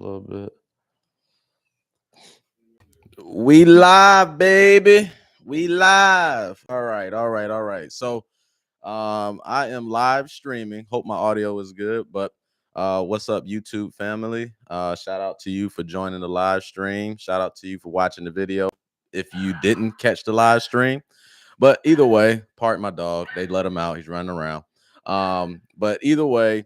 little bit. We live, baby. We live. All right. So I am live streaming. Hope my audio is good. But what's up, YouTube family? Shout out to you for joining the live stream. Shout out to you for watching the video if you didn't catch the live stream. But either way, pardon my dog. They let him out. He's running around. But either way,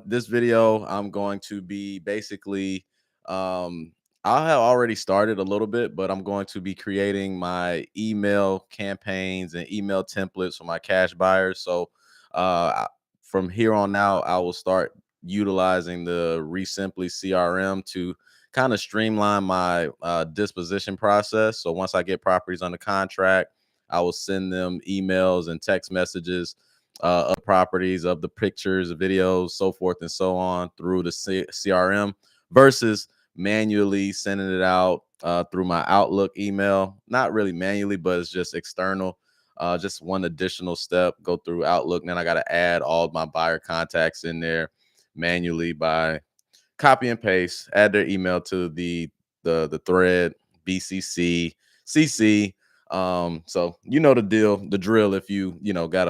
this video, I'm going to be basically, I have already started a little bit, but I'm going to be creating my email campaigns and email templates for my cash buyers. So from here on out, I will start utilizing the RESIMPLI CRM to kind of streamline my disposition process. So once I get properties under contract, I will send them emails and text messages of properties, of the pictures, videos, so forth and so on through the CRM versus manually sending it out through my Outlook email. Not really manually, but it's just external. Just one additional step, go through Outlook. Then I got to add all my buyer contacts in there manually by copy and paste, add their email to the thread, BCC, CC. So you know the drill if you got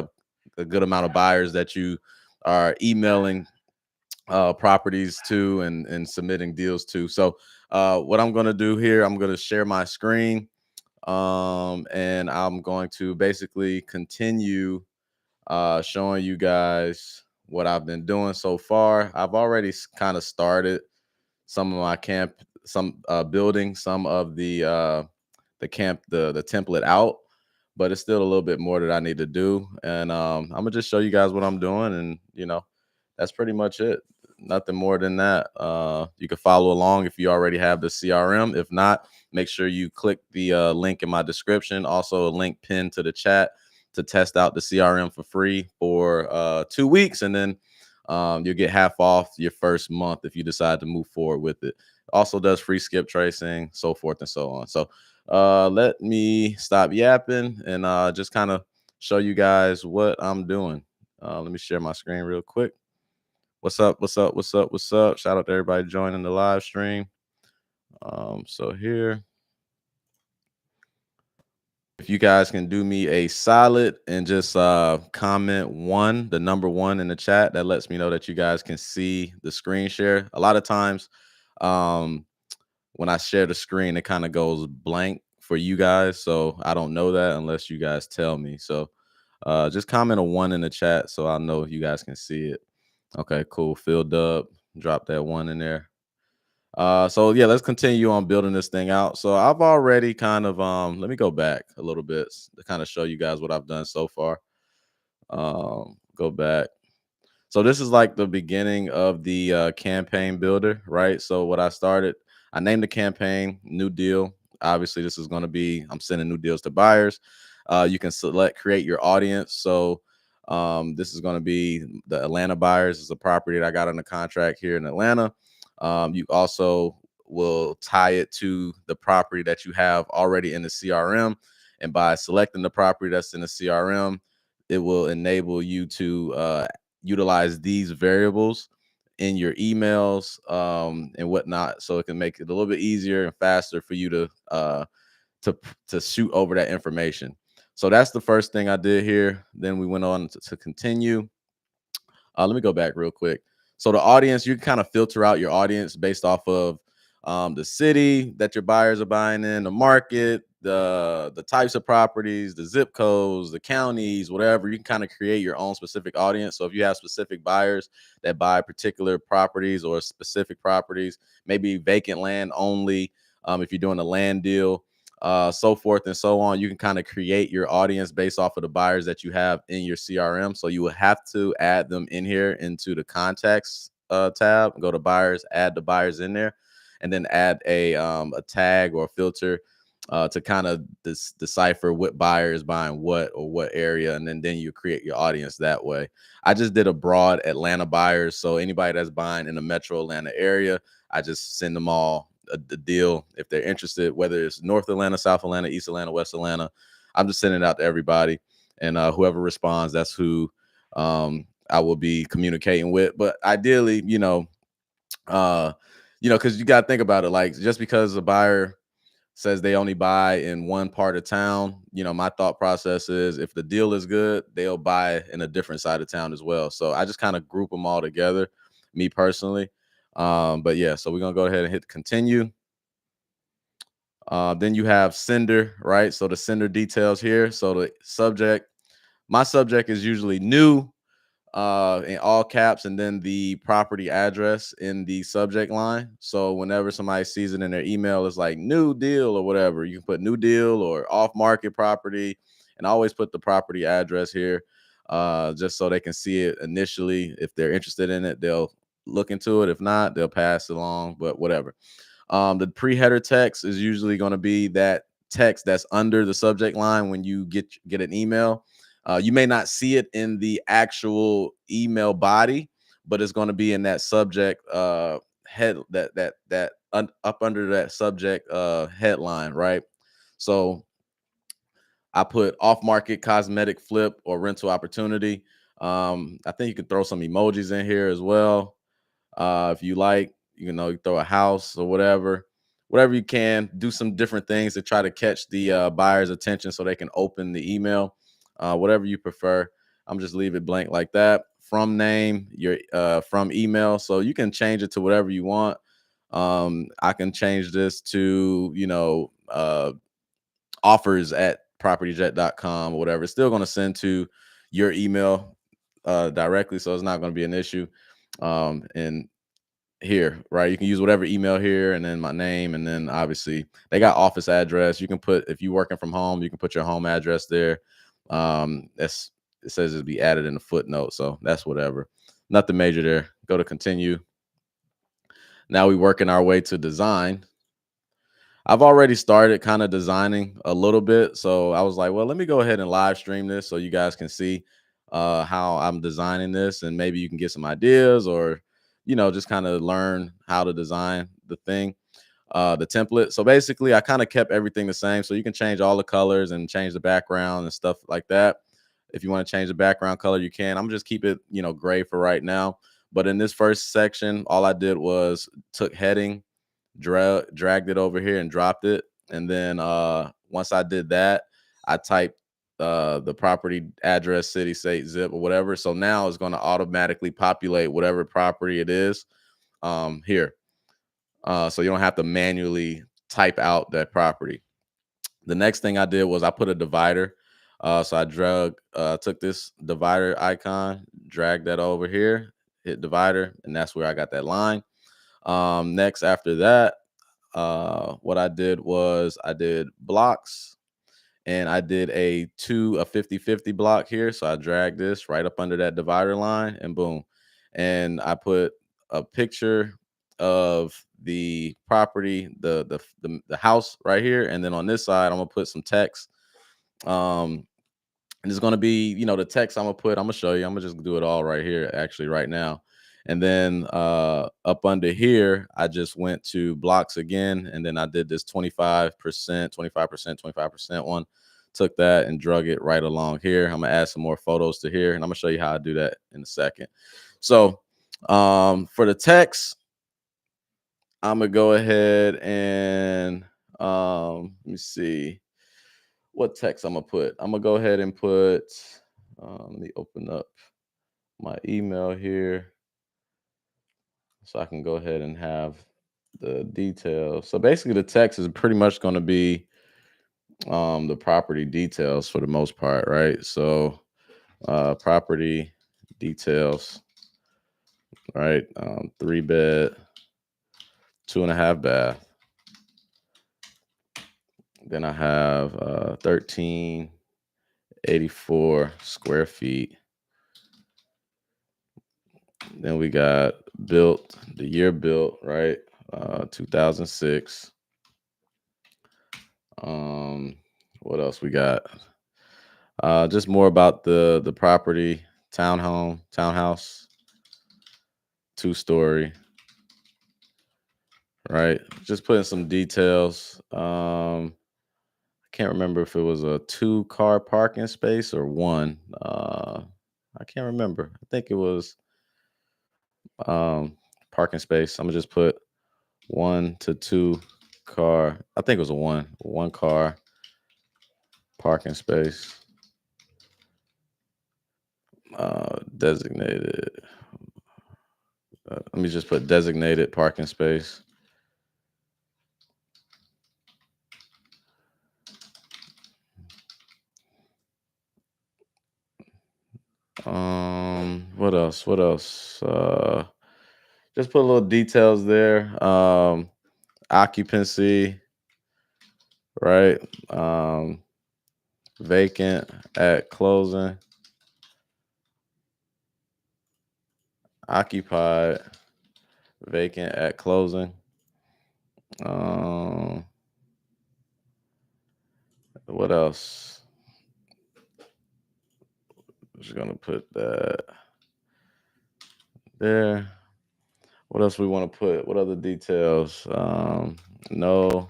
a good amount of buyers that you are emailing properties to and submitting deals to. So what I'm going to do here, I'm going to share my screen and I'm going to basically continue showing you guys what I've been doing so far. I've already kind of started some of my building some of the template out, but it's still a little bit more that I need to do. And I'm gonna just show you guys what I'm doing, and that's pretty much it. Nothing more than that. You can follow along if you already have the CRM. If not, make sure you click the link in my description. Also a link pinned to the chat to test out the CRM for free for 2 weeks, and then you'll get half off your first month if you decide to move forward with it. Also does free skip tracing, so forth and so on. So let me stop yapping and just kind of show you guys what I'm doing. Let me share my screen real quick. What's up? Shout out to everybody joining the live stream. So here, if you guys can do me a solid and just comment the number one in the chat, that lets me know that you guys can see the screen share. A lot of times when I share the screen, it kind of goes blank for you guys. So I don't know that unless you guys tell me. So just comment a 1 in the chat so I'll know if you guys can see it. Okay, cool. Filled up. Drop that 1 in there. So yeah, let's continue on building this thing out. So I've already kind of let me go back a little bit to kind of show you guys what I've done so far. Go back. So this is like the beginning of the campaign builder, right? So what I named the campaign New Deal. Obviously, this is going to be, I'm sending new deals to buyers. You can select create your audience. So this is going to be the Atlanta buyers. It's a property that I got under contract here in Atlanta. You also will tie it to the property that you have already in the CRM. And by selecting the property that's in the CRM, it will enable you to utilize these variables in your emails and whatnot. So it can make it a little bit easier and faster for you to shoot over that information. So that's the first thing I did here. Then we went on to continue. Let me go back real quick. So the audience, you can kind of filter out your audience based off of the city that your buyers are buying in, the market, the types of properties, the zip codes, the counties, whatever. You can kind of create your own specific audience. So if you have specific buyers that buy particular properties or specific properties, maybe vacant land only, if you're doing a land deal, so forth and so on, you can kind of create your audience based off of the buyers that you have in your CRM. So you will have to add them in here into the contacts tab, go to buyers, add the buyers in there, and then add a tag or a filter to kind of decipher what buyer is buying what or what area, and then you create your audience that way. I just did a broad Atlanta buyers, so anybody that's buying in the metro Atlanta area, I just send them all the deal if they're interested, whether it's North Atlanta, South Atlanta, East Atlanta, West Atlanta. I'm just sending it out to everybody, and whoever responds, that's who I will be communicating with. But ideally, because you got to think about it. Like, just because a buyer says they only buy in one part of town, my thought process is if the deal is good, they'll buy in a different side of town as well. So I just kind of group them all together, me personally. But yeah, so we're gonna go ahead and hit continue. Then you have sender, right? So the sender details here. So the subject, my subject is usually new, in all caps, and then the property address in the subject line. So whenever somebody sees it in their email, it's like new deal or whatever. You can put new deal or off market property, and always put the property address here, just so they can see it initially. If they're interested in it, they'll look into it. If not, they'll pass it along, but whatever. The pre-header text is usually going to be that text that's under the subject line when you get an email. You may not see it in the actual email body, but it's going to be in that subject head up under that subject headline, right? So I put off market cosmetic flip or rental opportunity. I think you could throw some emojis in here as well, if you like. You throw a house or whatever you can. Do some different things to try to catch the buyer's attention so they can open the email. Whatever you prefer. I'm just leave it blank like that. From name, your from email, so you can change it to whatever you want. I can change this to offers at propertyjet.com or whatever. It's still going to send to your email directly, so it's not going to be an issue. And here, right? You can use whatever email here, and then my name, and then obviously they got office address. You can put, if you're working from home, you can put your home address there. That's it says it'll be added in the footnote, so that's whatever. Nothing major there. Go to continue. Now we working our way to design. I've already started kind of designing a little bit, so I was like, well, let me go ahead and live stream this so you guys can see how I'm designing this, and maybe you can get some ideas, or just kind of learn how to design the thing, the template. So basically, I kind of kept everything the same, so you can change all the colors and change the background and stuff like that. If you want to change the background color, you can. I'm just keep it gray for right now. But in this first section, all I did was took heading, dragged it over here and dropped it. And then once I did that, I typed the property address, city, state, zip, or whatever. So now it's going to automatically populate whatever property it is here. So you don't have to manually type out that property. The next thing I did was I put a divider. So I took this divider icon, dragged that over here, hit divider, and that's where I got that line. Next, after that, what I did was I did blocks, and I did a 50-50 block here. So I dragged this right up under that divider line, and boom. And I put a picture of the property, the house right here. And then on this side, I'm gonna put some text. And it's gonna be, the text I'm gonna show you. I'm gonna just do it all right here, actually, right now. And then up under here, I just went to blocks again, and then I did this 25%, 25%, 25% one. Took that and drug it right along here. I'm gonna add some more photos to here, and I'm gonna show you how I do that in a second. So for the text, I'm gonna go ahead and let me see what text I'm gonna put. I'm gonna go ahead and put. Let me open up my email here so I can go ahead and have the details. So basically, the text is pretty much going to be the property details for the most part, right? So property details, right? 3-bed, 2.5 bath. Then I have 1384 square feet. Then we got built, the year built, right? 2006. What else we got? Just more about the property, townhouse, 2-story, right? Just putting some details. I can't remember if it was a 2-car parking space or one. I can't remember. I think it was parking space. I'm gonna just put 1 to 2 car. I think it was a one car parking space. Designated. Let me just put designated parking space. What else? What else? Just put little details there. Occupancy, right? Vacant at closing. Occupied, vacant at closing. What else? Just gonna put that there. What else we want to put? What other details? No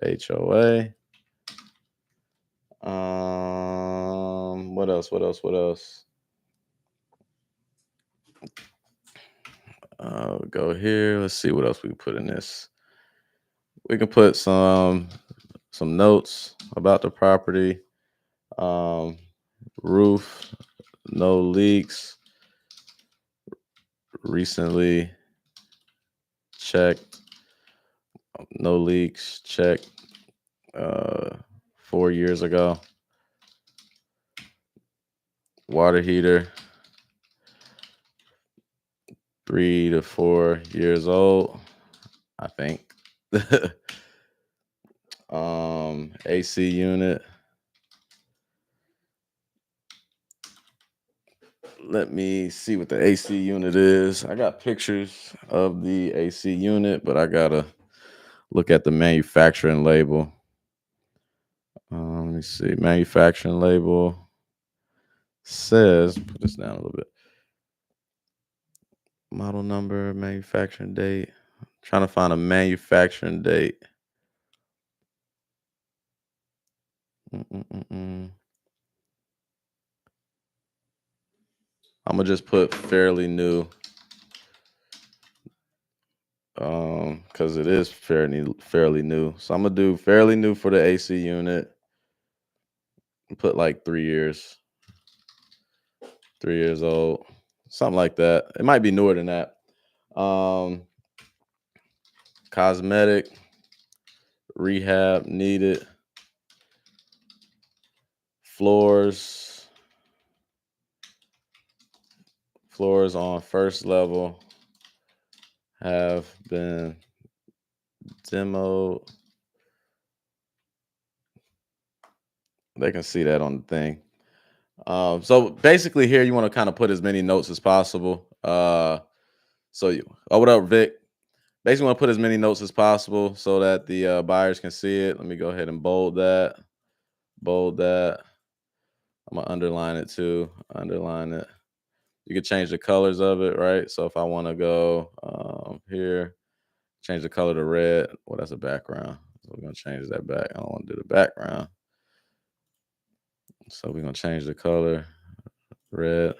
HOA. What else? What else? What else? Go here. Let's see what else we can put in this. We can put some notes about the property. Roof, no leaks. Recently checked. No leaks. Checked 4 years ago. Water heater, 3 to 4 years old, I think. AC unit. Let me see what the AC unit is. I got pictures of the AC unit, but I gotta look at the manufacturing label. Let me see. Manufacturing label says, put this down a little bit. Model number, manufacturing date. Trying to find a manufacturing date. I'm gonna just put fairly new, because it is fairly new. So I'm gonna do fairly new for the AC unit. Put like 3 years, 3 years old, something like that. It might be newer than that. Cosmetic rehab needed. Floors on first level have been demoed. They can see that on the thing. So basically here you want to kind of put as many notes as possible. What up, Vic? Basically want to put as many notes as possible so that the buyers can see it. Let me go ahead and bold that. Bold that. I'm gonna underline it too. Underline it. You can change the colors of it, right? So if I want to go here, change the color to red. Well, that's a background. So we're gonna change that back. I don't want to do the background. So we're gonna change the color. Red.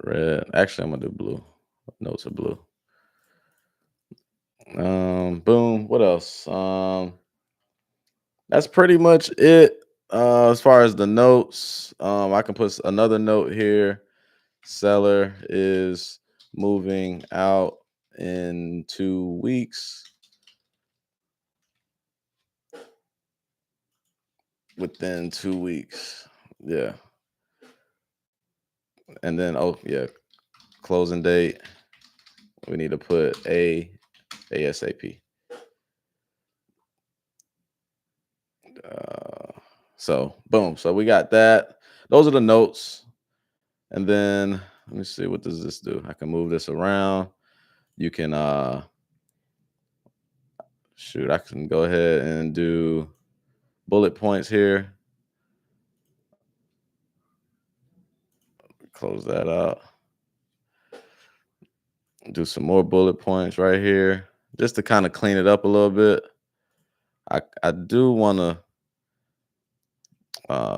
Red. Actually, I'm gonna do blue. Notes are blue. Boom. What else? That's pretty much it. As far as the notes, I can put another note here. Seller is moving out in 2 weeks. Within 2 weeks. Yeah. And then, oh, yeah, closing date. We need to put ASAP. So, boom. So we got that. Those are the notes. And then let me see, what does this do? I can move this around. You can I can go ahead and do bullet points here. Close that out. Do some more bullet points right here, just to kind of clean it up a little bit. I do want to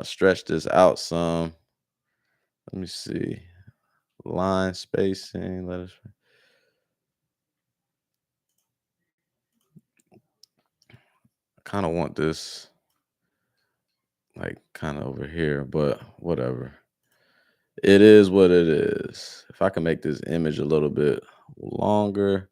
stretch this out some. Let me see. Line spacing. kind of want this like kind of over here, but whatever. It is what it is. If I can make this image a little bit longer,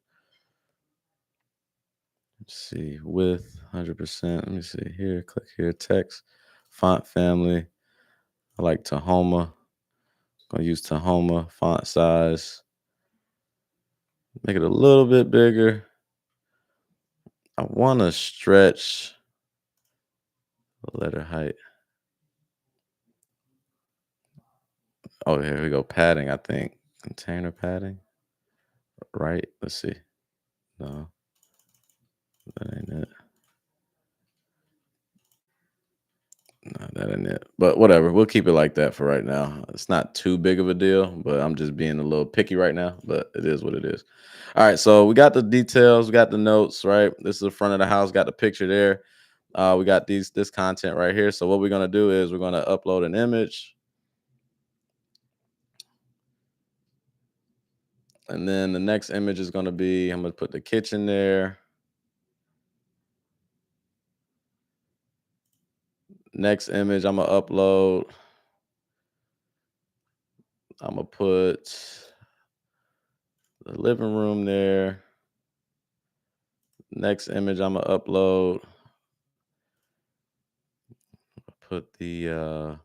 let's see, width 100%. Let me see here, click here, text, font family. I like Tahoma. Gonna use Tahoma, font size, make it a little bit bigger. I want to stretch the letter height. Oh, here we go. Padding, I think. Container padding. Right. Let's see. No, that ain't it. No, that ain't it. But whatever. We'll keep it like that for right now. It's not too big of a deal, but I'm just being a little picky right now. But it is what it is. All right. So we got the details, we got the notes, right? This is the front of the house, got the picture there. We got this content right here. So what we're gonna do is we're gonna upload an image. And then the next image is gonna be, I'm gonna put the kitchen there. Next image I'm gonna upload. I'm gonna put the living room there. Next image I'm gonna upload. Put the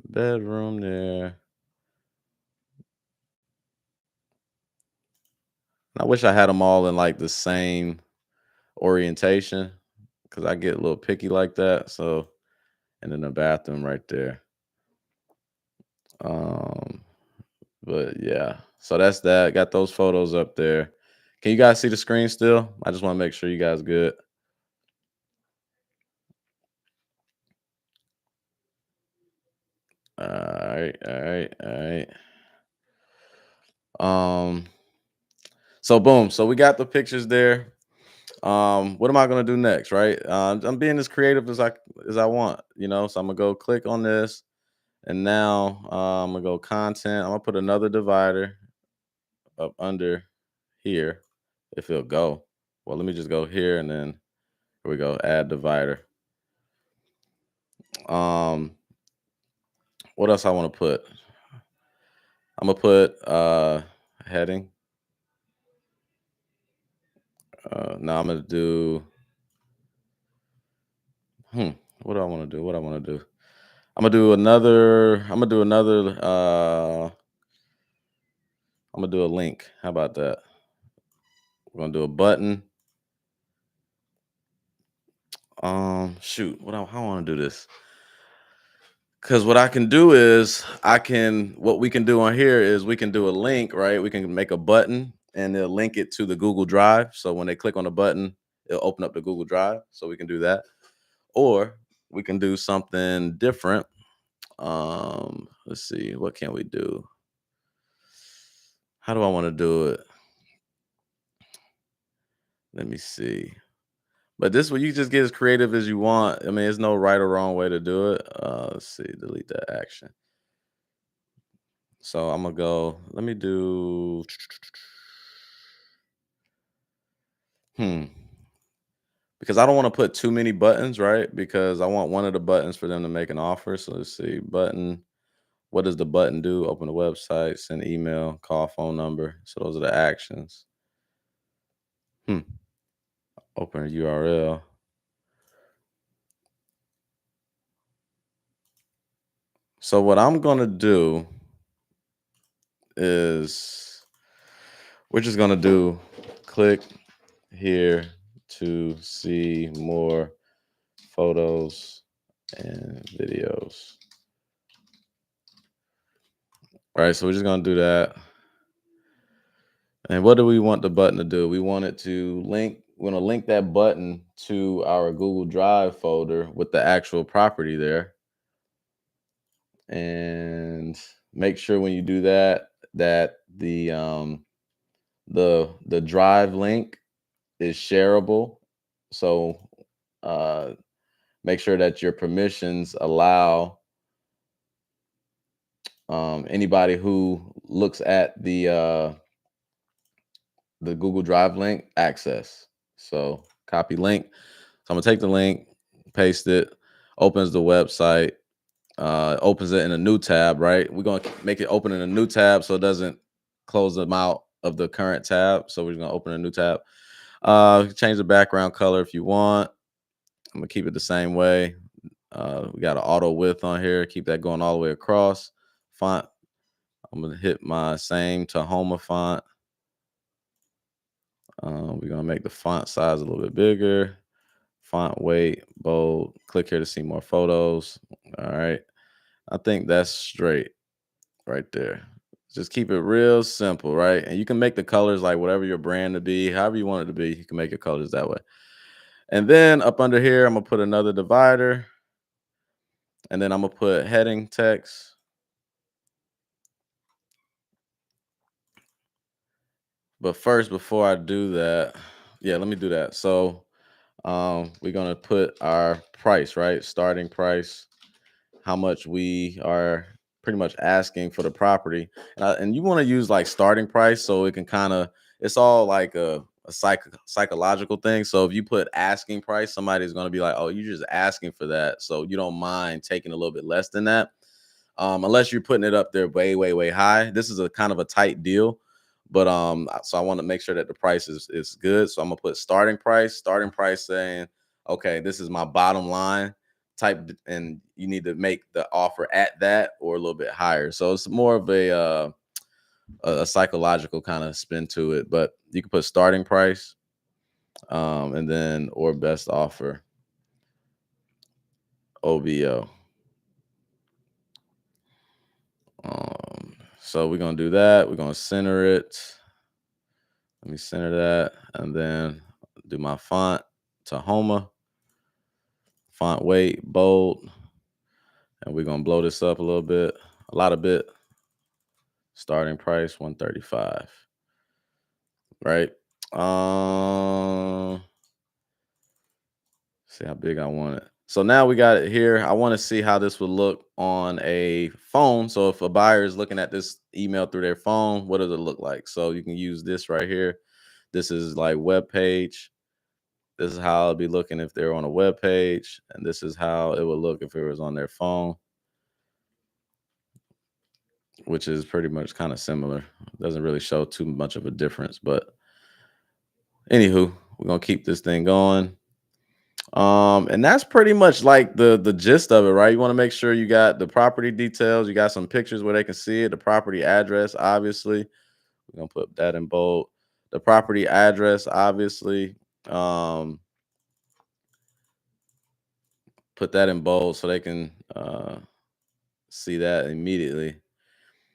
bedroom there. I wish I had them all in like the same orientation because I get a little picky like that. So, and then the bathroom right there. Um, but yeah, so that's that. Got those photos up there. Can you guys see the screen still? I just want to make sure you guys good. All right, all right, all right. Um, so boom, so we got the pictures there. What am I gonna do next, right? I'm being as creative as I want, So I'm gonna go click on this, and now I'm gonna go content. I'm gonna put another divider up under here, if it'll go. Well, let me just go here, and then here we go, add divider. Um, what else I want to put? I'm gonna put heading. Now I'm gonna do. What do I want to do? What I want to do? I'm gonna do another. I'm gonna do another. I'm gonna do a link. How about that? We're gonna do a button. Shoot. How I want to do this? Because what I can do is what we can do on here is we can do a link, right? We can make a button and they'll link it to the Google Drive. So when they click on the button, it'll open up the Google Drive. So we can do that. Or we can do something different. Let's see, what can we do? How do I want to do it? Let me see. But this way you just get as creative as you want. I mean, there's no right or wrong way to do it. Let's see, delete that action. So I'm gonna go, let me do because I don't want to put too many buttons, right? Because I want one of the buttons for them to make an offer. So let's see, button. What does the button do? Open the website, send email, call phone number. So those are the actions. Open a URL. So what I'm gonna do is we're just gonna do click here to see more photos and videos. All right, so we're just gonna do that. And what do we want the button to do? We want it to link, we want to link that button to our Google Drive folder with the actual property there. And make sure when you do that, that the drive link is shareable. So make sure that your permissions allow anybody who looks at the Google Drive link access. So copy link. So I'm gonna take the link, paste it, opens the website, opens it in a new tab, right? We're gonna make it open in a new tab so it doesn't close them out of the current tab. So we're gonna open a new tab. Change the background color if you want. I'm gonna keep it the same way. We got an auto width on here. Keep that going all the way across. Font. I'm gonna hit my same Tahoma font. We're gonna make the font size a little bit bigger. Font weight, bold. Click here to see more photos. All right. I think that's straight right there. Just keep it real simple, right? And you can make the colors like whatever your brand to be, however you want it to be. You can make your colors that way. And then up under here, I'm gonna put another divider, and then I'm gonna put heading text. But first, before I do that, yeah, let me do that. So we're gonna put our price, right? Starting price, how much we are pretty much asking for the property. And you want to use like starting price so it can kind of, it's all like a psychological thing. So if you put asking price, somebody's going to be like, oh, you're just asking for that. So you don't mind taking a little bit less than that. Unless you're putting it up there way, way, way high. This is a kind of a tight deal. But so I want to make sure that the price is good. So I'm gonna put starting price saying, okay, this is my bottom line type, and you need to make the offer at that or a little bit higher. So it's more of a psychological kind of spin to it. But you can put starting price, and then or best offer, OBO. So we're gonna do that. We're gonna center it. Let me center that, and then do my font, Tahoma, font weight, bold, and we're gonna blow this up a little bit, a lot of bit. Starting price 135, right? See how big I want it. So now we got it here. I want to see how this would look on a phone. So if a buyer is looking at this email through their phone, what does it look like? So you can use this right here. This is like web page. This is how it'll be looking if they're on a web page, and this is how it would look if it was on their phone, which is pretty much kind of similar. It doesn't really show too much of a difference, but anywho, we're gonna keep this thing going. And that's pretty much like the gist of it, right? You want to make sure you got the property details, you got some pictures where they can see it, the property address, obviously. We're gonna put that in bold. The property address, obviously. Um, put that in bold so they can see that immediately.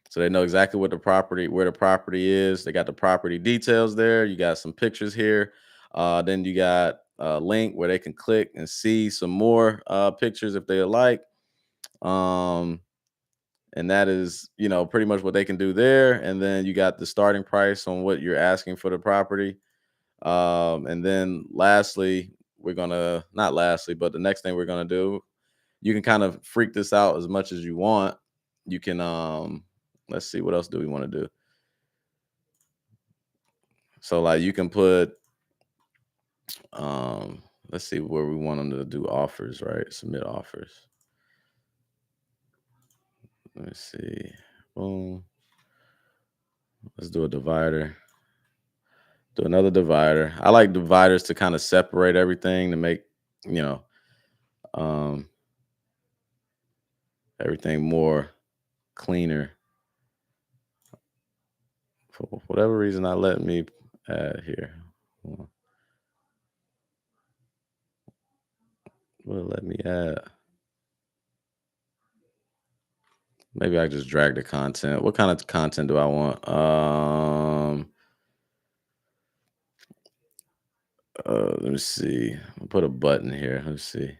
So they know exactly what the property, where the property is. They got the property details there. You got some pictures here. Then you got a link where they can click and see some more pictures if they like. Um, and that is, pretty much what they can do there. And then you got the starting price on what you're asking for the property. And then lastly, not lastly, but the next thing we're gonna do, you can kind of freak this out as much as you want. You can let's see, what else do we want to do? So like you can put let's see where we want them to do offers, right? Submit offers. Let me see. Boom. Let's do a divider. Do another divider. I like dividers to kind of separate everything to make, you know, um everything more cleaner. For whatever reason, not letting me add here. Hold on. Will it let me add? Maybe I just drag the content. What kind of content do I want? Let me see. I'll put a button here. Let's see.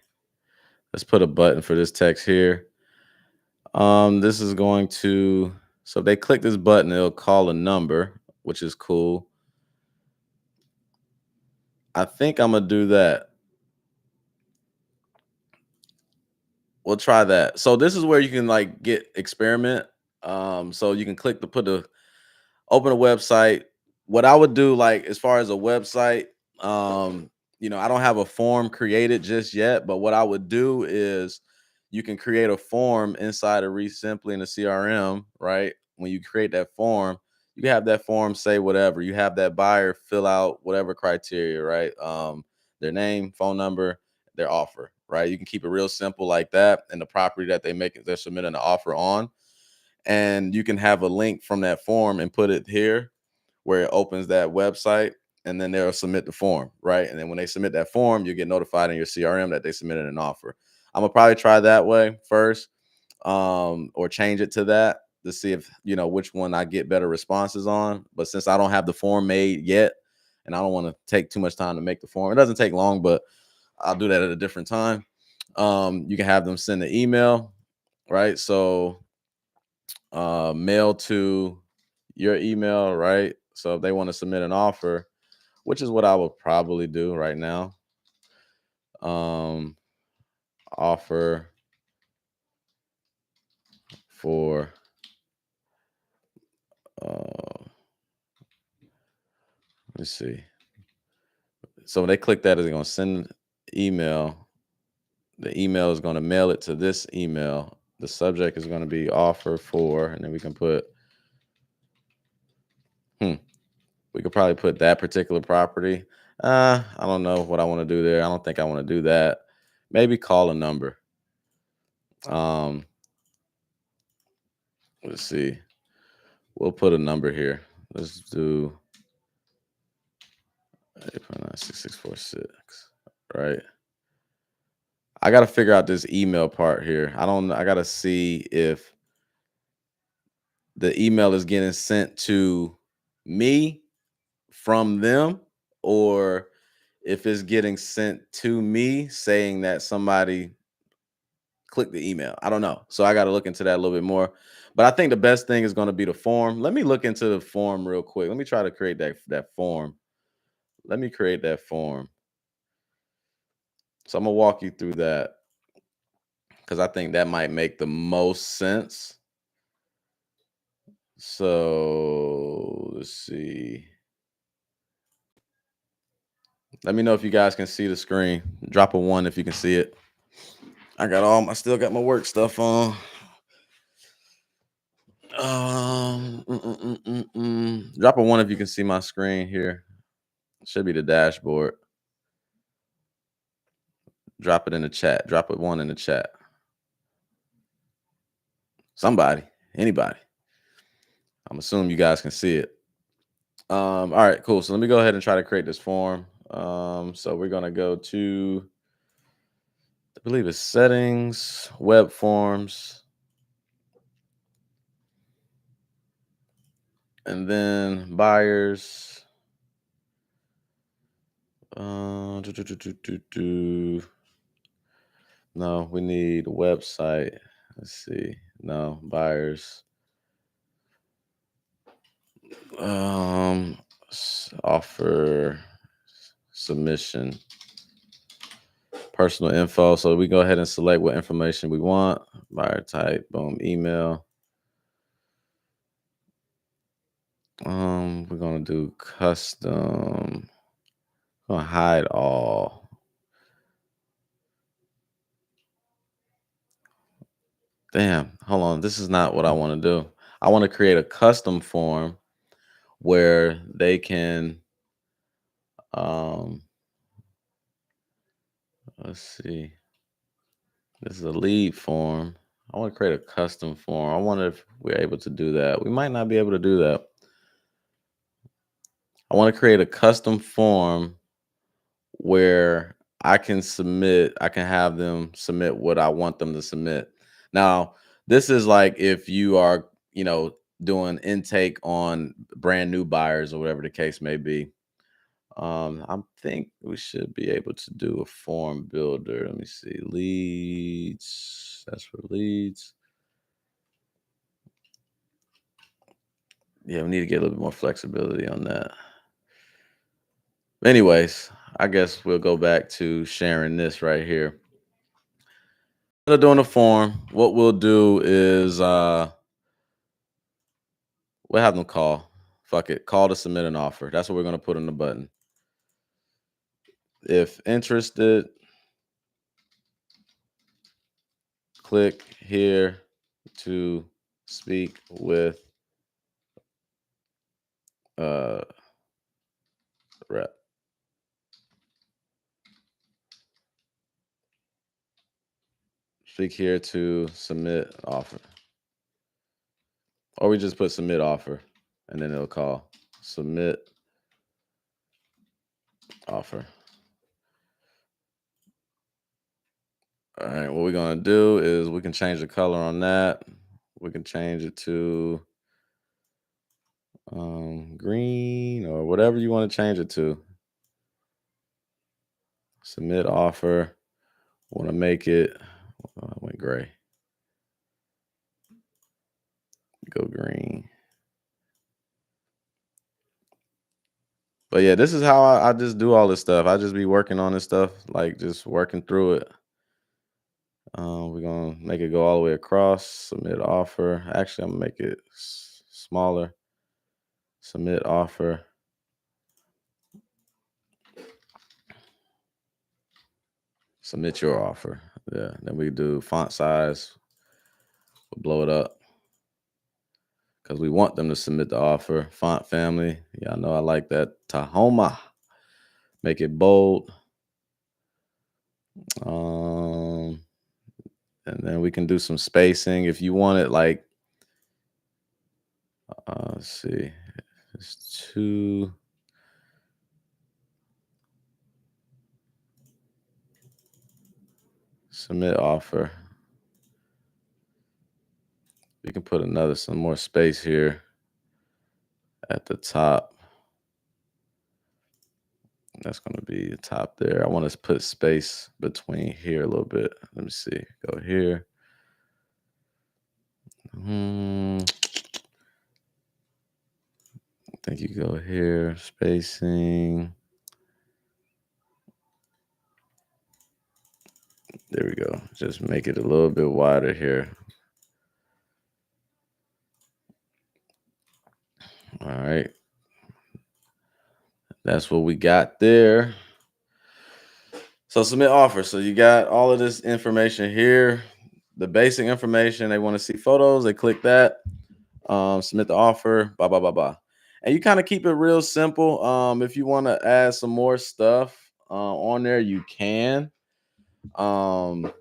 Let's put a button for this text here. This is going to, so if they click this button, it'll call a number, which is cool. I think I'm gonna do that. We'll try that. So this is where you can like get experiment. So you can click to open a website. What I would do, like as far as a website, I don't have a form created just yet, but what I would do is you can create a form inside of ReSimpli in the CRM, right? When you create that form, you can have that form say whatever. You have that buyer fill out whatever criteria, right? Their name, phone number, their offer, right? You can keep it real simple like that, and the property that they're submitting an offer on, and you can have a link from that form and put it here where it opens that website, and then they'll submit the form, right? And then when they submit that form, you get notified in your CRM that they submitted an offer. I'm gonna probably try that way first, or change it to that to see if which one I get better responses on. But since I don't have the form made yet, and I don't want to take too much time to make the form, it doesn't take long, but I'll do that at a different time. You can have them send the email, right? So mail to your email, right? So if they want to submit an offer, which is what I would probably do right now, um, offer for let's see. So when they click that, it's going to send email. The email is going to mail it to this email. The subject is going to be offer for, and then we can put, we could probably put that particular property. I don't know what I want to do there. I don't think I want to do that. Maybe call a number. Um, let's see. We'll put a number here. Let's do 8.96646. Right. I got to figure out this email part here. I got to see if the email is getting sent to me from them, or if it's getting sent to me saying that somebody clicked the email. I don't know. So I got to look into that a little bit more. But I think the best thing is going to be the form. Let me look into the form real quick. Let me try to create that form. Let me create that form. So I'm gonna walk you through that because I think that might make the most sense. So let's see. Let me know if you guys can see the screen. Drop a one if you can see it. I still got my work stuff on. Drop a one if you can see my screen here. Should be the dashboard. Drop it in the chat. Drop a one in the chat. Somebody, anybody. I'm assuming you guys can see it. All right, cool. So let me go ahead and try to create this form. So we're gonna go to, I believe it's settings, web forms, and then buyers. Do, do, do, do, do, do. No, we need a website. Let's see. No, buyers. Offer submission, personal info. So we go ahead and select what information we want. Buyer type, boom, email. We're gonna do custom. I'm gonna hide all. Damn, hold on. This is not what I want to do. I want to create a custom form where they can um let's see. This is a lead form. I want to create a custom form. I wonder if we're able to do that. We might not be able to do that. I want to create a custom form where I can have them submit what I want them to submit. Now, this is like if you are, doing intake on brand new buyers or whatever the case may be. I think we should be able to do a form builder. Let me see. Leads. That's for leads. Yeah, we need to get a little bit more flexibility on that. Anyways, I guess we'll go back to sharing this right here. Instead of doing a form, what we'll do is we'll have them call. Fuck it. Call to submit an offer. That's what we're gonna put on the button. If interested, click here to speak with uh rep. Speak here to submit an offer. Or we just put submit offer and then it'll call submit offer. All right, what we're gonna do is we can change the color on that. We can change it to green or whatever you want to change it to. Submit offer. Want to make it, I went gray. Go green. But yeah, this is how I just do all this stuff. I just be working on this stuff, like just working through it. We're gonna make it go all the way across. Submit offer. Actually, I'm gonna make it smaller. Submit offer. Submit your offer. Yeah. Then we do font size. We'll blow it up because we want them to submit the offer. Font family. Y'all know I like that. Tahoma. Make it bold. And then we can do some spacing if you want it. Like, let's see, it's 2. Submit offer. We can put some more space here at the top. That's going to be the top there. I want to put space between here a little bit. Let me see. Go here. I think you go here. Spacing. There we go. Just make it a little bit wider here. All right. That's what we got there. So submit offer. So you got all of this information here, the basic information. They want to see photos. They click that. Submit the offer. Blah blah blah blah. And you kind of keep it real simple. If you want to add some more stuff on there, you can. So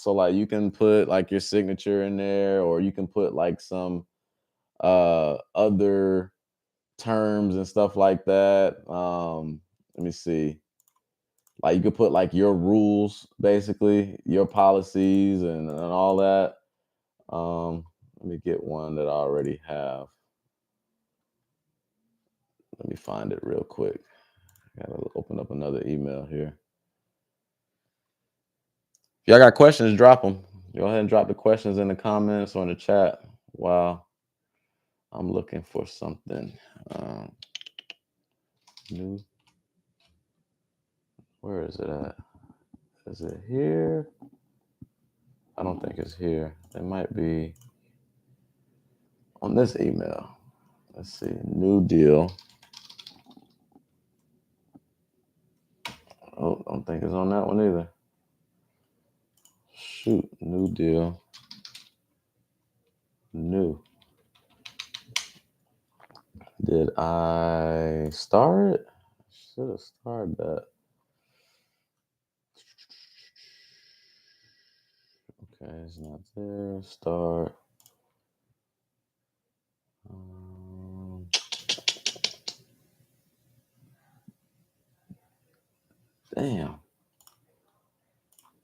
like you can put like your signature in there, or you can put like some other terms and stuff like that. Let me see. Like you could put like your rules, basically, your policies and all that. Let me get one that I already have. Let me find it real quick. Gotta open up another email here. If y'all got questions, drop them. Go ahead and drop the questions in the comments or in the chat while I'm looking for something new. Where is it at? Is it here? I don't think it's here. It might be on this email. Let's see. New deal. Oh, I don't think it's on that one either. Shoot. New deal. New. Did I start it? Should have started that. Okay, it's not there. Start. Damn.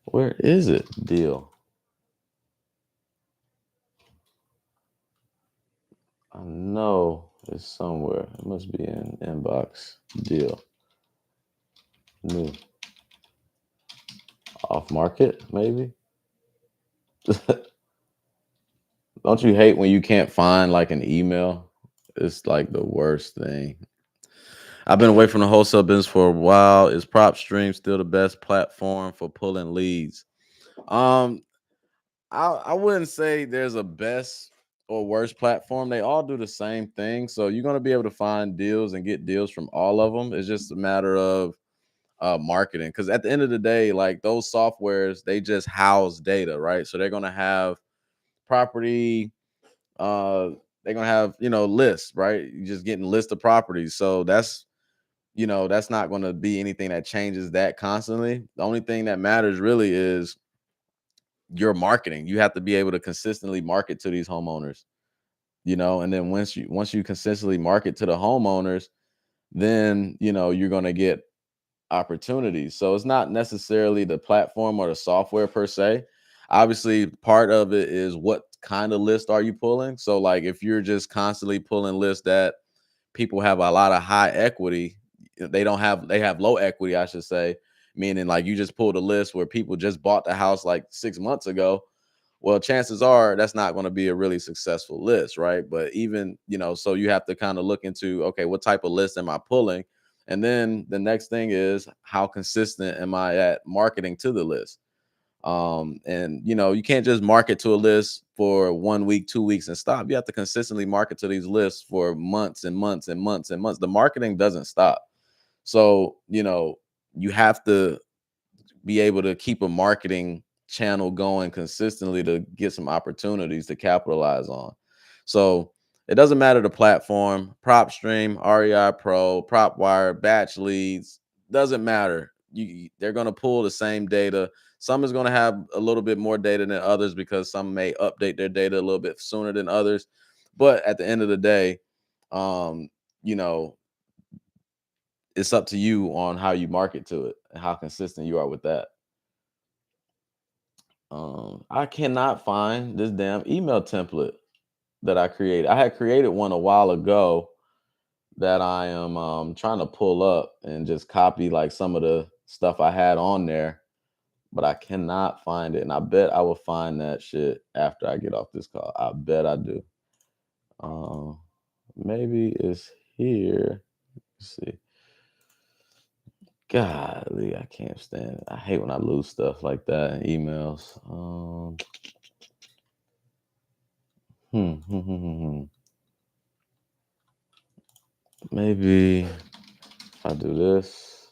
Where is it? Deal. I know it's somewhere. It must be in inbox. Deal. New. Off market, maybe? Don't you hate when you can't find like an email? It's like the worst thing. I've been away from the wholesale business for a while. Is Propstream still the best platform for pulling leads? I wouldn't say there's a best or worst platform. They all do the same thing. So you're going to be able to find deals and get deals from all of them. It's just a matter of marketing, because at the end of the day, like those softwares, they just house data, right? So they're gonna have property, uh they're gonna have, lists, right? You just getting list of properties. So that's not gonna be anything that changes that constantly. The only thing that matters really is your marketing. You have to be able to consistently market to these homeowners, and then once you consistently market to the homeowners, then you're gonna get opportunities. So it's not necessarily the platform or the software per se. Obviously, part of it is what kind of list are you pulling. So like if you're just constantly pulling lists that people have a lot of high equity, they have low equity, I should say, meaning like you just pulled a list where people just bought the house like 6 months ago. Well, chances are that's not going to be a really successful list, right? But even, so you have to kind of look into, okay, what type of list am I pulling? And then the next thing is, how consistent am I at marketing to the list? And you can't just market to a list for 1 week, 2 weeks and stop. You have to consistently market to these lists for months and months and months and months. The marketing doesn't stop. So, you have to be able to keep a marketing channel going consistently to get some opportunities to capitalize on. So it doesn't matter the platform, Propstream, REI Pro, PropWire, batch leads, doesn't matter. They're going to pull the same data. Some is going to have a little bit more data than others because some may update their data a little bit sooner than others. But at the end of the day, um, you know, it's up to you on how you market to it and how consistent you are with that. I cannot find this damn email template that I created. I had created one a while ago that I am trying to pull up and just copy like some of the stuff I had on there, but I cannot find it. And I bet I will find that shit after I get off this call. I bet I do. Um, Maybe it's here. Let's see. Golly, I can't stand it. I hate when I lose stuff like that in emails. Hmm, hmm, hmm, hmm, hmm. Maybe if I do this.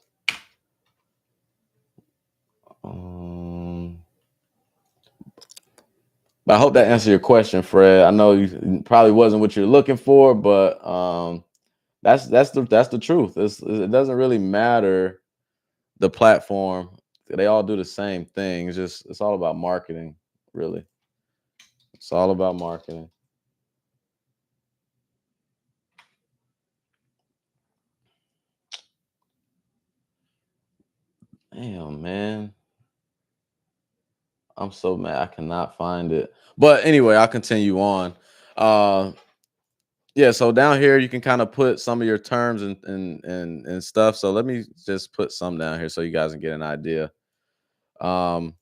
Um, but I hope that answered your question, Fred. I know you probably wasn't what you're looking for, but that's the truth. It doesn't really matter the platform. They all do the same thing. It's all about marketing, really. It's all about marketing. Damn, man. I'm so mad I cannot find it. But anyway, I'll continue on. Uh yeah, so down here you can kind of put some of your terms and stuff. So let me just put some down here so you guys can get an idea. Um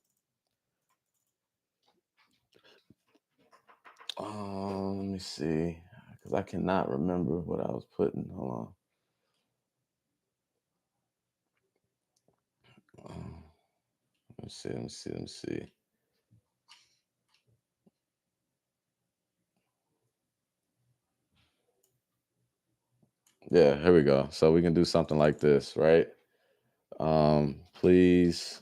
let me see, because I cannot remember what I was putting. Hold on. Let me see, let me see, let me see. Yeah, here we go. So we can do something like this, right? Please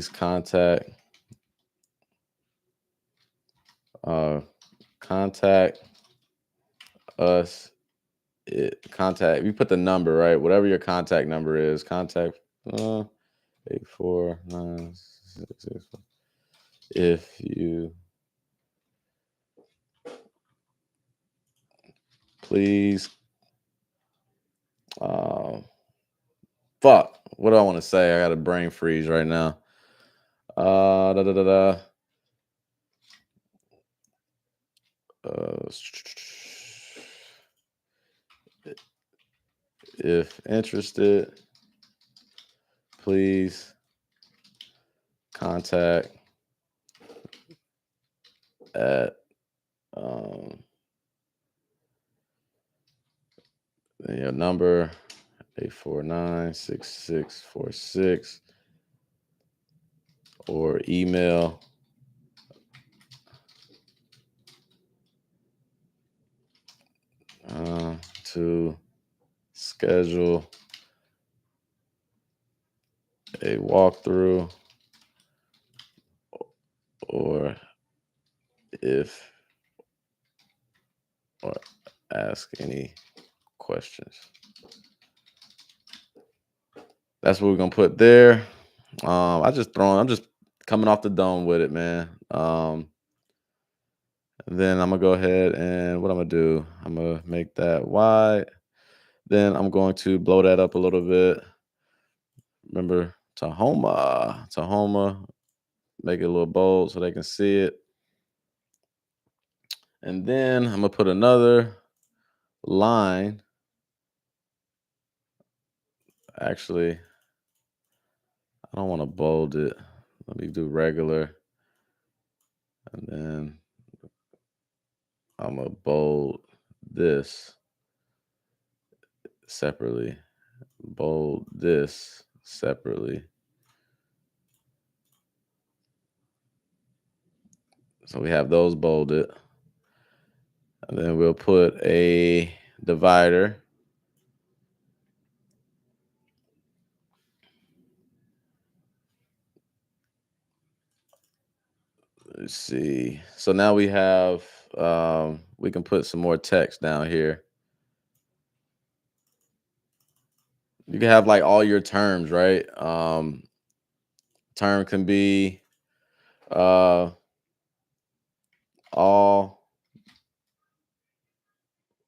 contact uh contact us. Contact, you put the number, right? Whatever your contact number is, contact 84966. If you please, um fuck, what do I want to say? I got a brain freeze right now. Da, da, da, da. Uh, if interested, please contact at um your number 8496646, or email to schedule a walkthrough, or if or ask any questions. That's what we're gonna put there. I'm just coming off the dome with it, man. Then I'm gonna go ahead and what I'm gonna do, I'm gonna make that wide. Then I'm going to blow that up a little bit. Remember, Tahoma, make it a little bold so they can see it. And then I'm gonna put another line. Actually, I don't want to bold it. Let me do regular. And then I'm gonna bold this separately. Bold this separately. So we have those bolded. And then we'll put a divider. Let's see. So now we have, we can put some more text down here. You can have like all your terms, right? Term can be uh, all,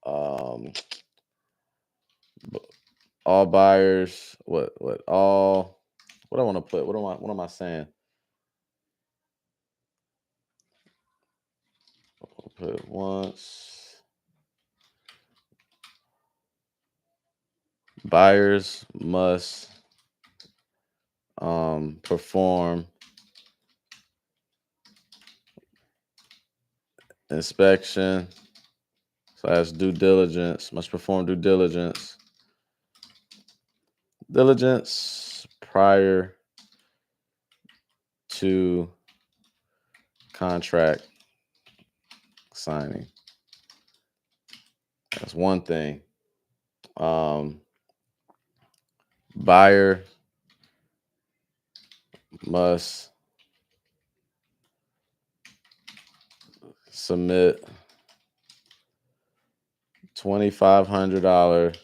um, b- all buyers. All? What I want to put? What am I saying? I'll put once. Buyers must perform inspection / due diligence, must perform due diligence prior to contract signing. That's one thing. Buyer must submit $2,500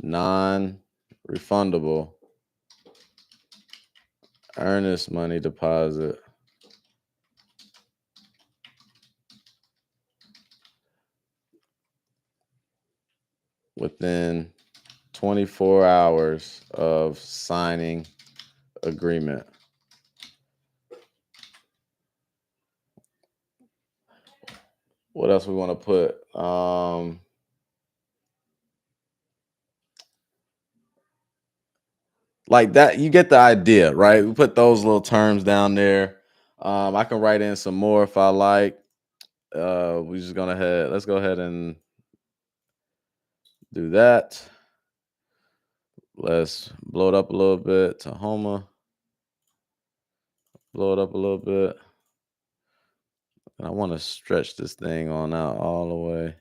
non-refundable earnest money deposit within 24 hours of signing agreement. What else we want to put? Like that, you get the idea, right? We put those little terms down there. I can write in some more if I like. We just gonna head. Let's go ahead and do that. Let's blow it up a little bit. Tahoma. Blow it up a little bit. And I want to stretch this thing on out all the way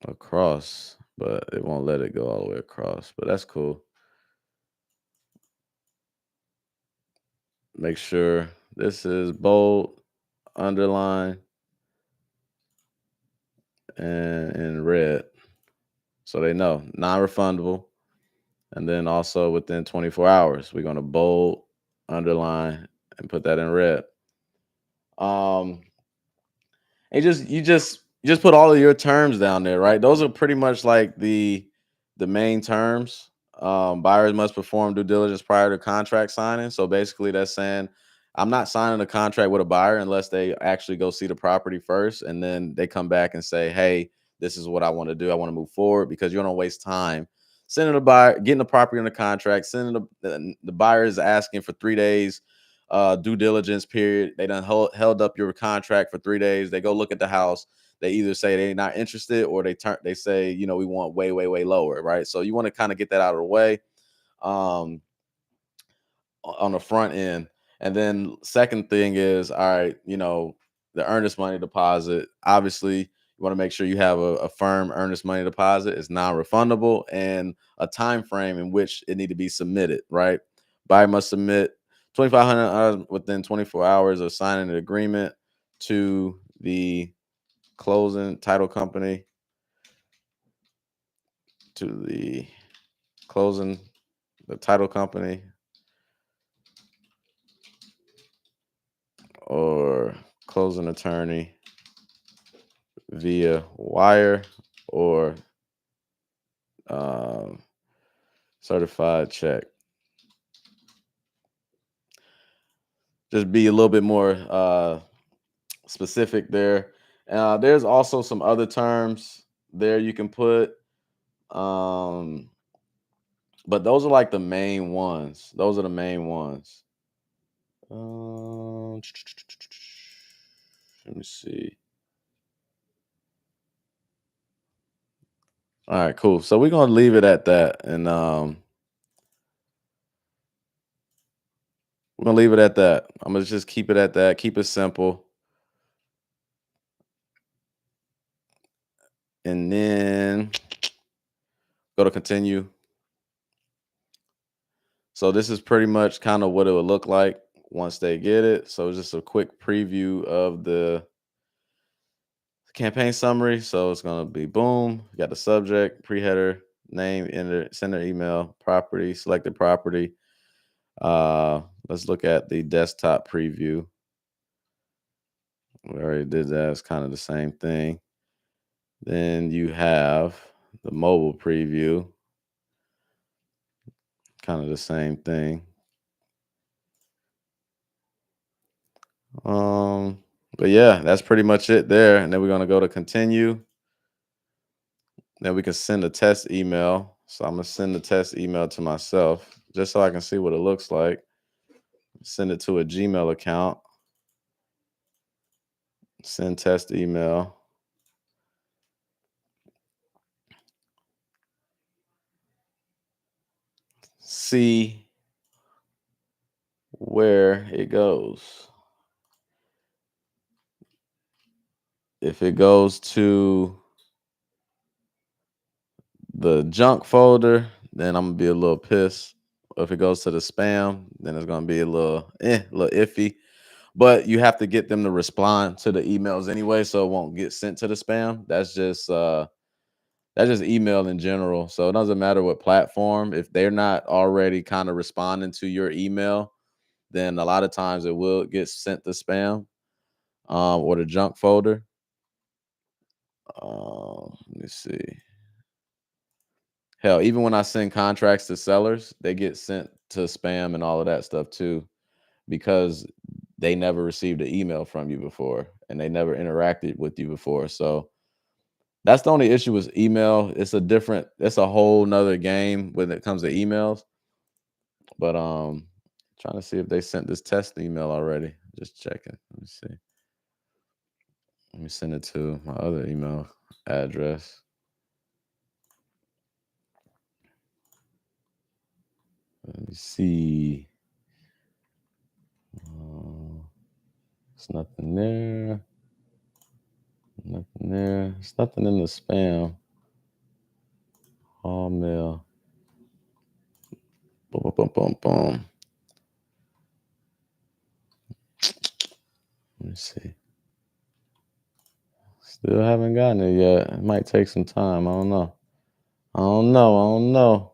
across, but it won't let it go all the way across. But that's cool. Make sure this is bold, underline, and in red. So they know non-refundable. And then also within 24 hours, we're going to bold, underline, and put that in red. Um, and you just put all of your terms down there, right? Those are pretty much like the main terms. Buyers must perform due diligence prior to contract signing. So basically, that's saying I'm not signing a contract with a buyer unless they actually go see the property first, and then they come back and say, "Hey, this is what I want to do. I want to move forward," because you don't waste time sending the buyer, getting the property on the contract, sending the buyer is asking for 3 days due diligence period. They done held up your contract for 3 days. They go look at the house. They either say they're not interested or they say, we want way, way, way lower, right? So you want to kind of get that out of the way um, on the front end. And then second thing is, all right, the earnest money deposit. Obviously, You want to make sure you have a firm earnest money deposit. It's non-refundable, and a time frame in which it need to be submitted. Right, buyer must submit $2,500 within 24 hours of signing the agreement to the closing title company, to the closing the title company or closing attorney via wire or um, certified check. Just be a little bit more specific there. There's also some other terms there you can put, um, but those are like the main ones. Those are the main ones. Um, let me see. All right, cool. So we're gonna leave it at that, and we're gonna leave it at that. I'm gonna just keep it at that. Keep it simple, and then go to continue. So this is pretty much kind of what it would look like once they get it. So it's just a quick preview of the campaign summary. So it's gonna be boom. You got the subject, pre-header, name, enter, sender email, property, selected property. Let's look at the desktop preview. We already did that. It's kind of the same thing. Then you have the mobile preview, kind of the same thing. But yeah, that's pretty much it there. And then we're gonna go to continue. Then we can send a test email. So I'm gonna send the test email to myself just so I can see what it looks like. Send it to a Gmail account. Send test email. See where it goes. If it goes to the junk folder, then I'm gonna be a little pissed. If it goes to the spam, then it's gonna be a little iffy. But you have to get them to respond to the emails anyway, so it won't get sent to the spam. That's just email in general. So it doesn't matter what platform. If they're not already kind of responding to your email, then a lot of times it will get sent to spam or the junk folder. Let me see. Hell, even when I send contracts to sellers, they get sent to spam and all of that stuff too, because they never received an email from you before and they never interacted with you before. So that's the only issue with email. It's a whole nother game when it comes to emails. But trying to see if they sent this test email already. Just checking. Let me see. Let me send it to my other email address. Let me see. There's nothing there. Nothing there. There's nothing in the spam. All mail. Boom, boom, boom, boom, boom. Let me see. Still haven't gotten it yet. It might take some time. I don't know. I don't know. I don't know.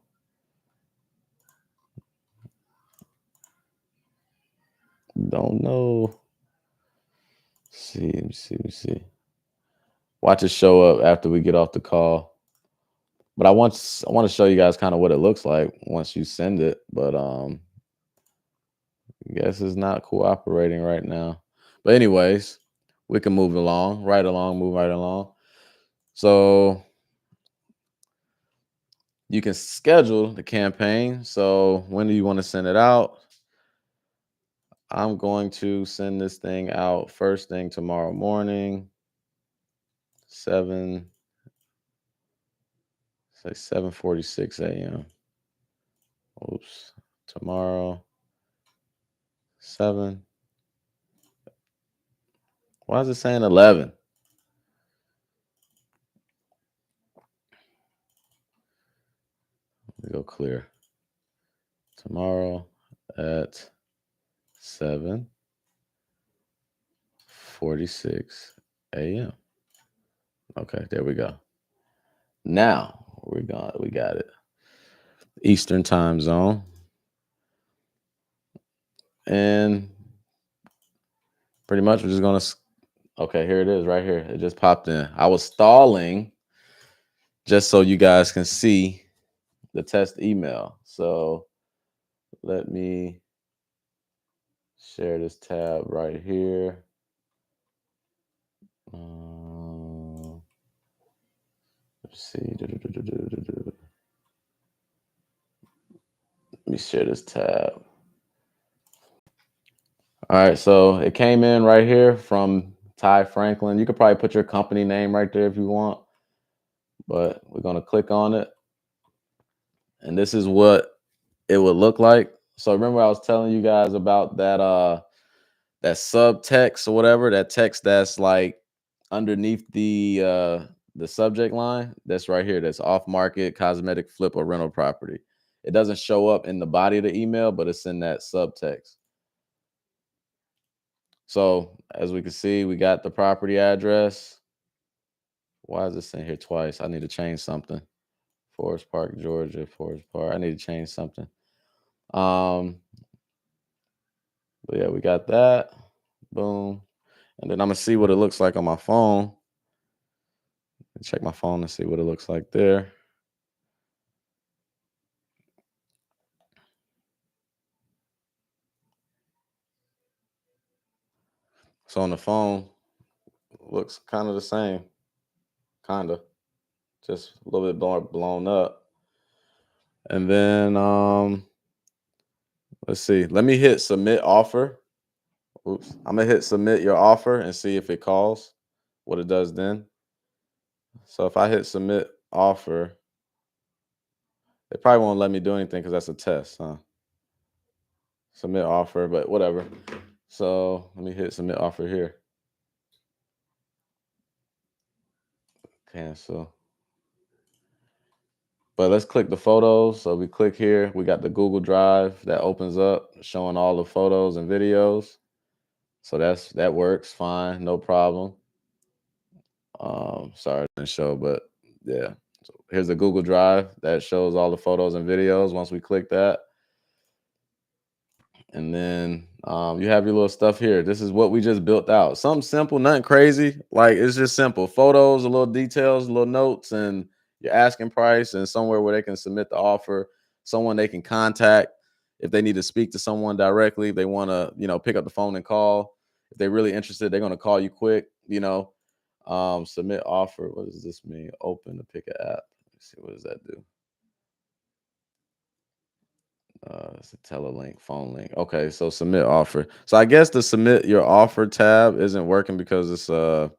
Don't know. Let me see. Let me see. Watch it show up after we get off the call. But I want to show you guys kind of what it looks like once you send it. But I guess it's not cooperating right now. But anyways, we can move along, move right along. So you can schedule the campaign. So when do you want to send it out? I'm going to send this thing out first thing tomorrow morning, 7, say 7:46 a.m. Oops, tomorrow, 7. Why is it saying 11? me go clear. Tomorrow at 7:46 a.m. Okay, there we go. Now we got it. Eastern time zone. And pretty much we're just gonna, okay, here it is right here. It just popped in. I was stalling just so you guys can see the test email. So let me share this tab right here. Let's see. Let me share this tab. All right, so it came in right here from Ty Franklin. You could probably put your company name right there if you want, but we're gonna click on it. And this is what it would look like. So remember I was telling you guys about that that subtext or whatever, that text that's like underneath the subject line. That's right here. That's off market, cosmetic flip, or rental property. It doesn't show up in the body of the email, but it's in that subtext. So as we can see, we got the property address. Why is this in here twice? I need to change something. Forest Park, Georgia, Forest Park. I need to change something. But yeah, we got that. Boom. And then I'm gonna see what it looks like on my phone. Check my phone and see what it looks like there. So on the phone, looks kind of the same. Kind of. Just a little bit more blown up. And then let's see. Let me hit submit offer. Oops. I'm gonna hit submit your offer and see if it calls, what it does then. So if I hit submit offer, it probably won't let me do anything because that's a test, huh? Submit offer, but whatever. So let me hit submit offer here. Cancel. But let's click the photos. So we click here. We got the Google Drive that opens up, showing all the photos and videos. So that works fine, no problem. Sorry it didn't show, but yeah. So here's the Google Drive that shows all the photos and videos. Once we click that, and then you have your little stuff here. This is what we just built out. Something simple, nothing crazy. Like, it's just simple. Photos, a little details, a little notes, and your asking price, and somewhere where they can submit the offer, someone they can contact if they need to speak to someone directly. If they want to, pick up the phone and call. If they're really interested, they're going to call you quick, submit offer. What does this mean? Open to pick an app. Let's see, what does that do? It's a telelink, phone link. Okay, so submit offer. So I guess the submit your offer tab isn't working because it's a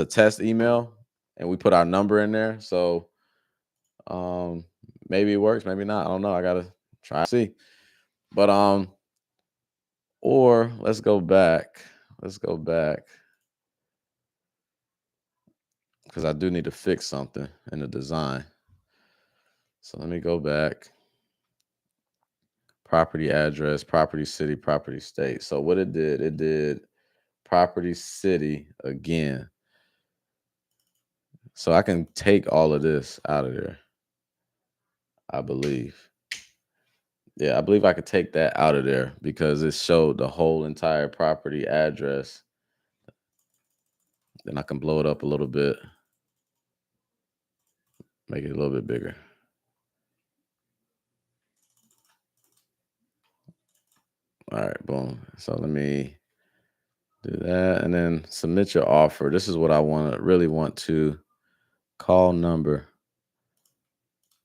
test email and we put our number in there. So maybe it works, maybe not. I don't know. I gotta try to see. But or let's go back. Let's go back. Because I do need to fix something in the design. So let me go back. Property address, property city, property state. So what it did property city again. So I can take all of this out of there, I believe. Yeah, I believe I could take that out of there because it showed the whole entire property address. Then I can blow it up a little bit, make it a little bit bigger. All right, boom. So let me do that and then submit your offer. This is what I really want to call number.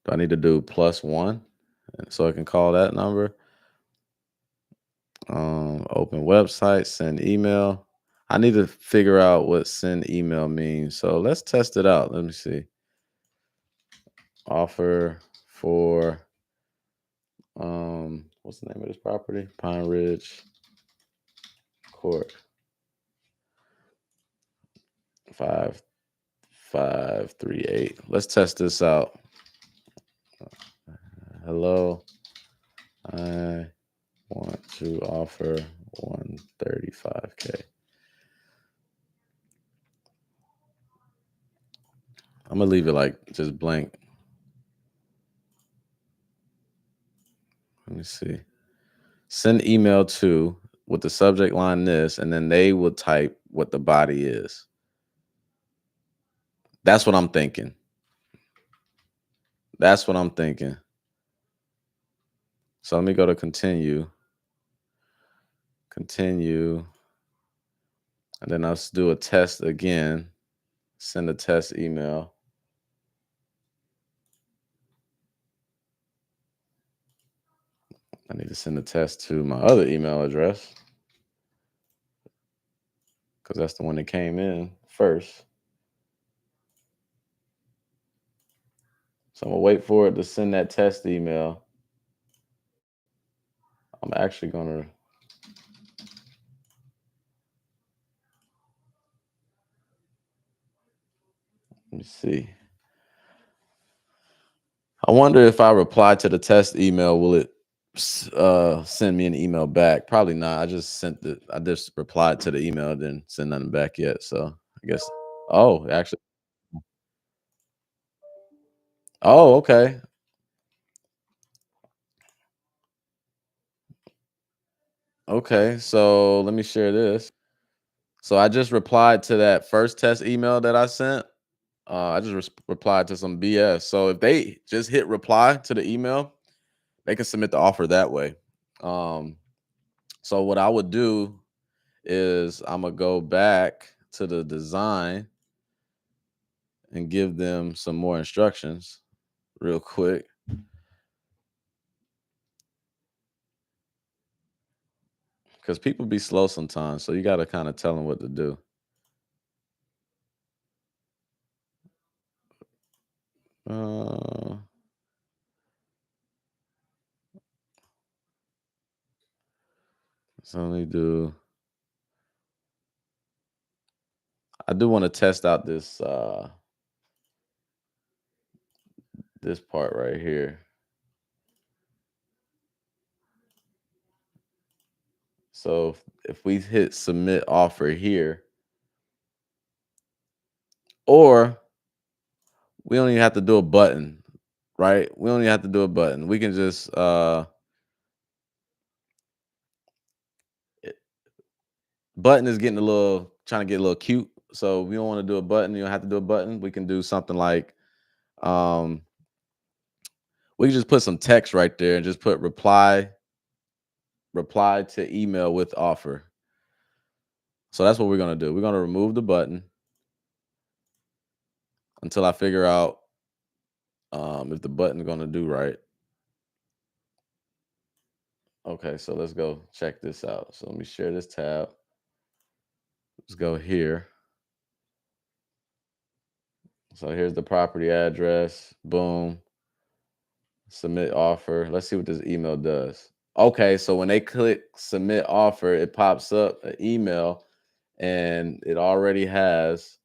Do I need to do +1 so I can call that number? Open website, send email. I need to figure out what send email means. So let's test it out. Let me see. Offer for what's the name of this property? Pine Ridge Court. 5538. Let's test this out. Hello, I want to offer 135K. I'm gonna leave it like just blank. Let me see. Send email to with the subject line this, and then they will type what the body is. That's what I'm thinking. That's what I'm thinking. So let me go to continue, continue, and then I'll do a test again. Send a test email. I need to send a test to my other email address because that's the one that came in first. So I'm gonna wait for it to send that test email. I'm actually gonna let me see. I wonder if I reply to the test email, will it send me an email back? Probably not. I just replied to the email, didn't send nothing back yet. So I guess oh, actually. Oh, okay. Okay. So let me share this. So I just replied to that first test email that I sent. I just replied to some BS. So if they just hit reply to the email, they can submit the offer that way. Um, so what I would do is I'm gonna go back to the design and give them some more instructions real quick because people be slow sometimes. So you got to kind of tell them what to do. Uh, so let me do. I do want to test out this part right here. So if we hit submit offer here, or we don't even have to do a button, right? We don't even have to do a button. We can just it- button is getting a little trying to get a little cute. So we don't want to do a button. You don't have to do a button. We can do something like um we can just put some text right there and just put reply to email with offer. So that's what we're gonna do. We're gonna remove the button until I figure out if the button's gonna do right. Okay, so let's go check this out. So let me share this tab. Let's go here. So here's the property address. Boom. Submit offer. Let's see what this email does. Okay, so when they click submit offer, it pops up an email and it already has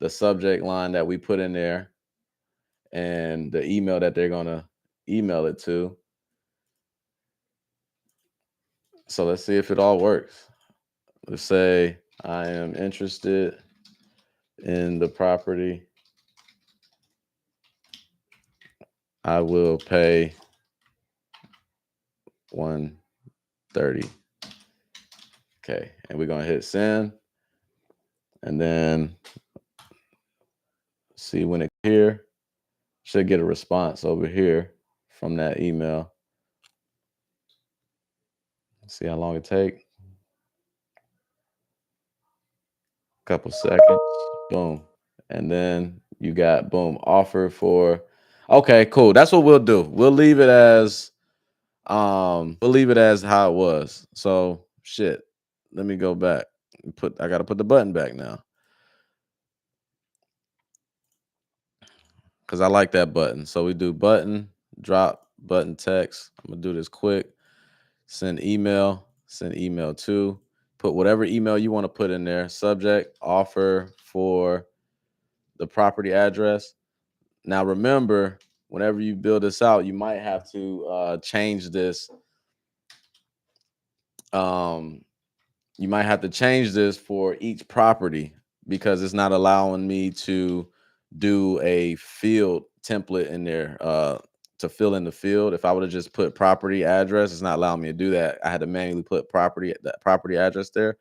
the subject line that we put in there and the email that they're gonna email it to. So let's see if it all works. Let's say I am interested in the property. I will pay 130. Okay, and we're gonna hit send, and then see when it here should get a response over here from that email. See how long it take. Couple seconds. Boom. And then you got boom offer for okay, cool. That's what we'll do. We'll leave it as how it was. So shit. Let me go back. I gotta put the button back now. Cause I like that button. So we do button, drop, button text. I'm gonna do this quick. Send email to, put whatever email you want to put in there. Subject, offer for the property address. Now remember, whenever you build this out, you might have to change this. Um, you might have to change this for each property because it's not allowing me to do a field template in there to fill in the field. If I would have just put property address, it's not allowing me to do that. I had to manually put that property address there.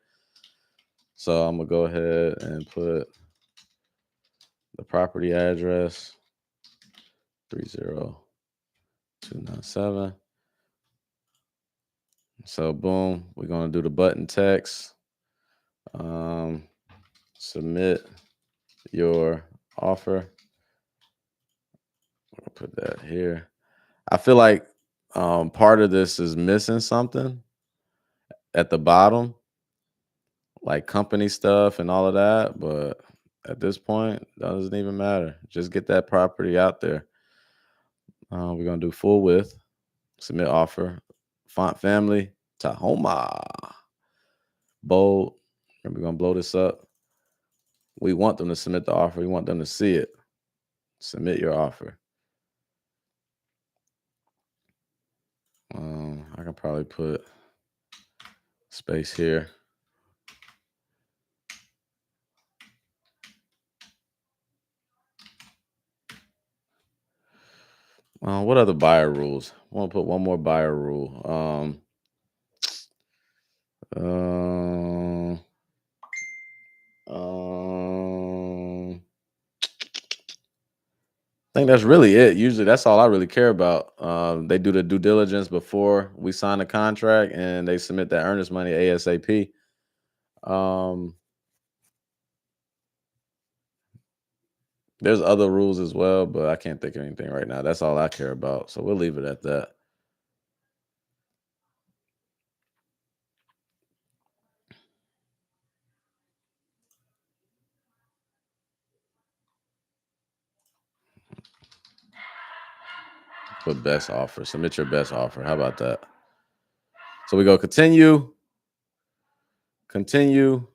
So I'm gonna go ahead and put the property address 30297. So boom, we're gonna do the button text. Submit your offer. I'll put that here. I feel like part of this is missing something at the bottom, like company stuff and all of that. But at this point, that doesn't even matter. Just get that property out there. We're gonna do full width, submit offer, font family, Tahoma, bold, and we're gonna blow this up. We want them to submit the offer. We want them to see it. Submit your offer. I can probably put space here. What other buyer rules? I want to put one more buyer rule. Um, I think that's really it. Usually, that's all I really care about. They do the due diligence before we sign the contract, and they submit that earnest money ASAP. There's other rules as well, but I can't think of anything right now. That's all I care about. So we'll leave it at that. Put best offer. Submit your best offer. How about that? So we go continue. Continue.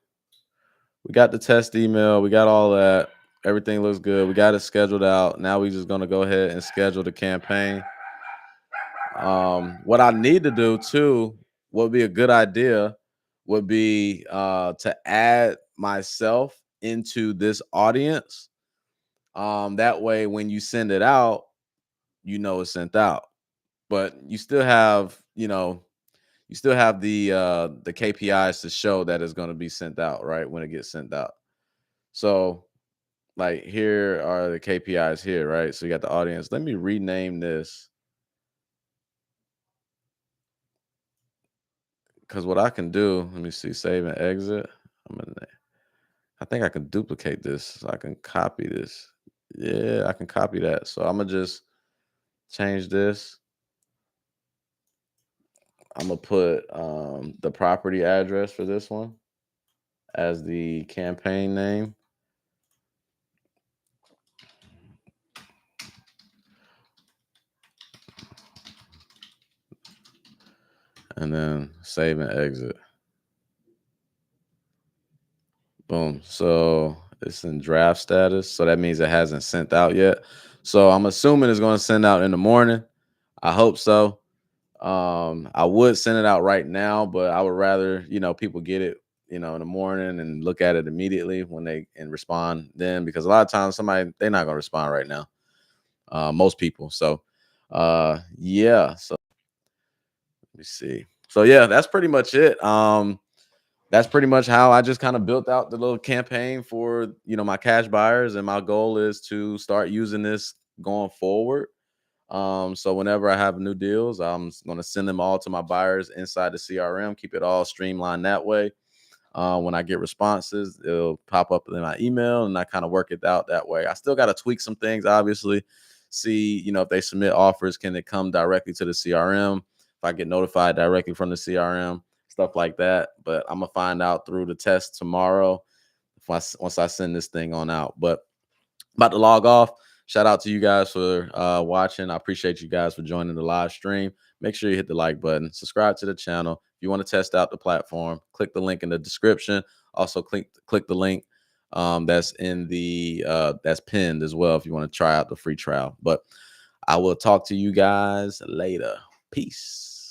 We got the test email. We got all that. Everything looks good. We got it scheduled out. Now we're just gonna go ahead and schedule the campaign. What I need to do too, what would be a good idea, would be to add myself into this audience. That way, when you send it out, you know it's sent out. But you still have, you still have the KPIs to show that it's going to be sent out, right? When it gets sent out. So, like, here are the KPIs here, right? So you got the audience. Let me rename this, because what I can do, let me see, save and exit. I think I can duplicate this. So I can copy this. Yeah, I can copy that. So I'm gonna just change this. I'm gonna put the property address for this one as the campaign name. And then save and exit. Boom. So it's in draft status. So that means it hasn't sent out yet. So I'm assuming it's going to send out in the morning. I hope so. I would send it out right now, but I would rather, people get it, in the morning and look at it immediately when they and respond then, because a lot of times they're not going to respond right now. Most people. So yeah. So let me see. So yeah, that's pretty much it. That's pretty much how I just kind of built out the little campaign for, my cash buyers. And my goal is to start using this going forward. So whenever I have new deals, I'm going to send them all to my buyers inside the CRM, keep it all streamlined that way. When I get responses, it'll pop up in my email and I kind of work it out that way. I still got to tweak some things, obviously. See, if they submit offers, can it come directly to the CRM? If I get notified directly from the CRM, stuff like that. But I'm gonna find out through the test tomorrow once I send this thing on out. But about to log off. Shout out to you guys for watching. I appreciate you guys for joining the live stream. Make sure you hit the like button, subscribe to the channel. If you want to test out the platform, click the link in the description. Also, click the link that's in the that's pinned as well if you want to try out the free trial. But I will talk to you guys later. Peace.